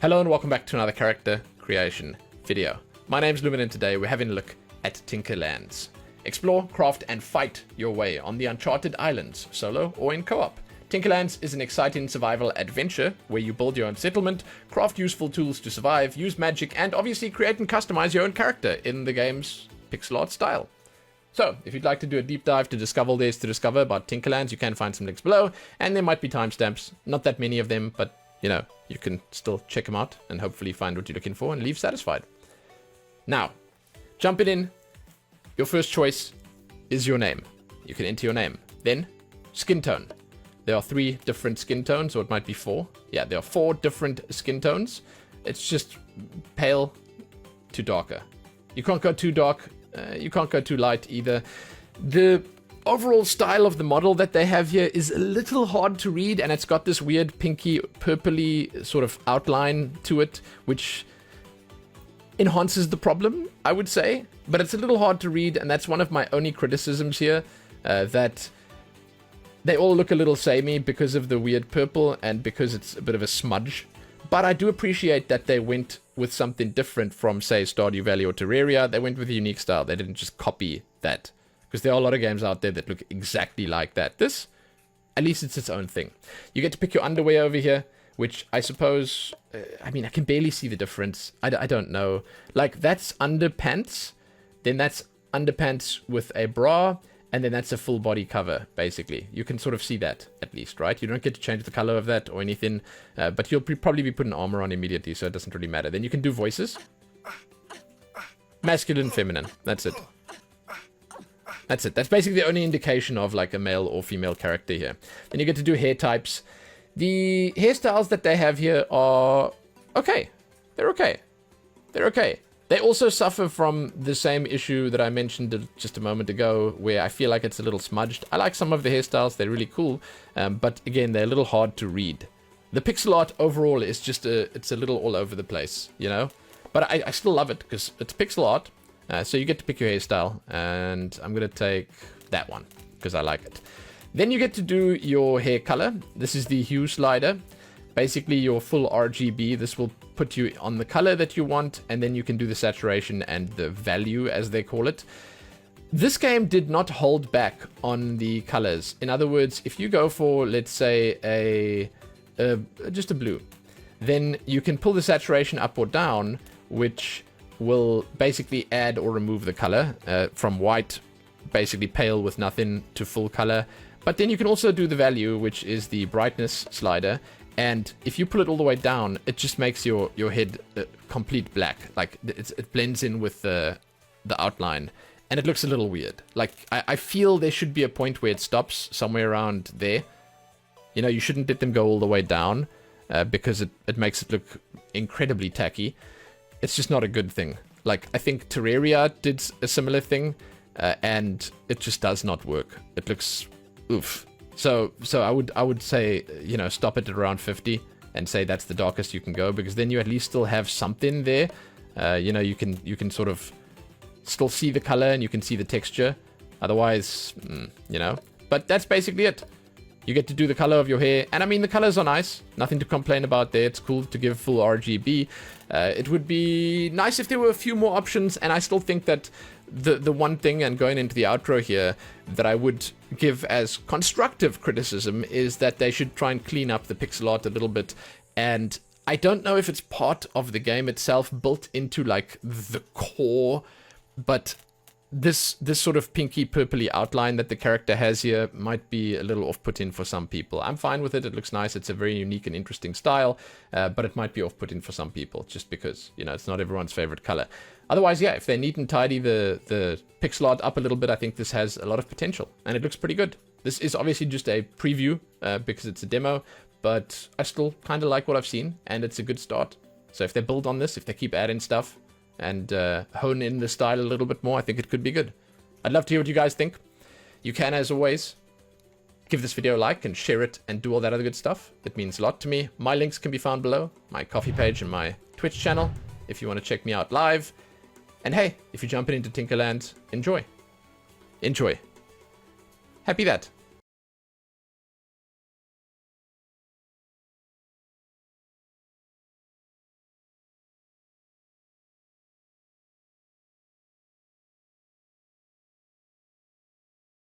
Hello and welcome back to another character creation video. My name's Lumin and today we're having a look at Tinkerlands. Explore, craft and fight your way on the uncharted islands, solo or in co-op. Tinkerlands is an exciting survival adventure where you build your own settlement, craft useful tools to survive, use magic and obviously create and customize your own character in the game's pixel art style. So, if you'd like to do a deep dive to discover all there is to discover about Tinkerlands, you can find some links below, and there might be timestamps, not that many of them, but you know, you can still check them out and hopefully find what you're looking for and leave satisfied. Now, jumping in, your first choice is your name. You can enter your name. Then, skin tone. There are 3 different skin tones, or it might be 4. Yeah, there are 4 different skin tones. It's just pale to darker. You can't go too dark, you can't go too light either. The overall style of the model that they have here is a little hard to read, and it's got this weird pinky purpley sort of outline to it, which enhances the problem, I would say. But it's a little hard to read, and that's one of my only criticisms here, that they all look a little samey because of the weird purple and because it's a bit of a smudge. But I do appreciate that they went with something different from, say, Stardew Valley or Terraria. They went with a unique style. They didn't just copy that. Because there are a lot of games out there that look exactly like that. This, at least it's its own thing. You get to pick your underwear over here, which I suppose, I mean, I can barely see the difference. I don't know. Like, that's underpants, then that's underpants with a bra, and then that's a full body cover, basically. You can sort of see that, at least, right? You don't get to change the color of that or anything, but you'll probably be putting armor on immediately, so it doesn't really matter. Then you can do voices. Masculine, feminine, that's it. That's it. That's basically the only indication of like a male or female character here. Then you get to do hair types. The hairstyles that they have here are okay. They're okay. They're okay. They also suffer from the same issue that I mentioned just a moment ago, where I feel like it's a little smudged. I like some of the hairstyles. They're really cool. But again, they're a little hard to read. The pixel art overall is just it's a little all over the place, you know? But I still love it because it's pixel art. So you get to pick your hairstyle, and I'm going to take that one, because I like it. Then you get to do your hair color. This is the hue slider. Basically your full RGB. This will put you on the color that you want, and then you can do the saturation and the value, as they call it. This game did not hold back on the colors. In other words, if you go for, let's say, just a blue, then you can pull the saturation up or down, which will basically add or remove the color from white, basically pale with nothing, to full color. But then you can also do the value, which is the brightness slider, and if you pull it all the way down, it just makes your head complete black. Like, it blends in with the outline, and it looks a little weird. Like, I feel there should be a point where it stops somewhere around there. You know, you shouldn't let them go all the way down, because it makes it look incredibly tacky. It's just not a good thing. Like, I think Terraria did a similar thing, and it just does not work. It looks oof. So I would say, you know, stop it at around 50 and say that's the darkest you can go, because then you at least still have something there. You know, you can sort of still see the color and you can see the texture. Otherwise, you know. But that's basically it. You get to do the color of your hair, and I mean, the colors are nice. Nothing to complain about there. It's cool to give full RGB. It would be nice if there were a few more options, and I still think that the one thing, and going into the outro here, that I would give as constructive criticism is that they should try and clean up the pixel art a little bit. And I don't know if it's part of the game itself, built into like the core, but this sort of pinky purpley outline that the character has here might be a little off-putting for some people. I'm fine with it. It looks nice. It's a very unique and interesting style, but it might be off-putting for some people just because, you know, it's not everyone's favorite color. Otherwise, yeah, if they neat and tidy the pixel art up a little bit, I think this has a lot of potential, and it looks pretty good. This is obviously just a preview because it's a demo, but I still kind of like what I've seen, and it's a good start. So if they build on this, if they keep adding stuff, and hone in the style a little bit more, I think it could be good. I'd love to hear what you guys think. You can, as always, give this video a like and share it and do all that other good stuff. It means a lot to me. My links can be found below, my coffee page and my Twitch channel, if you want to check me out live. And hey, if you're jumping into Tinkerlands, enjoy. Enjoy. Happy that.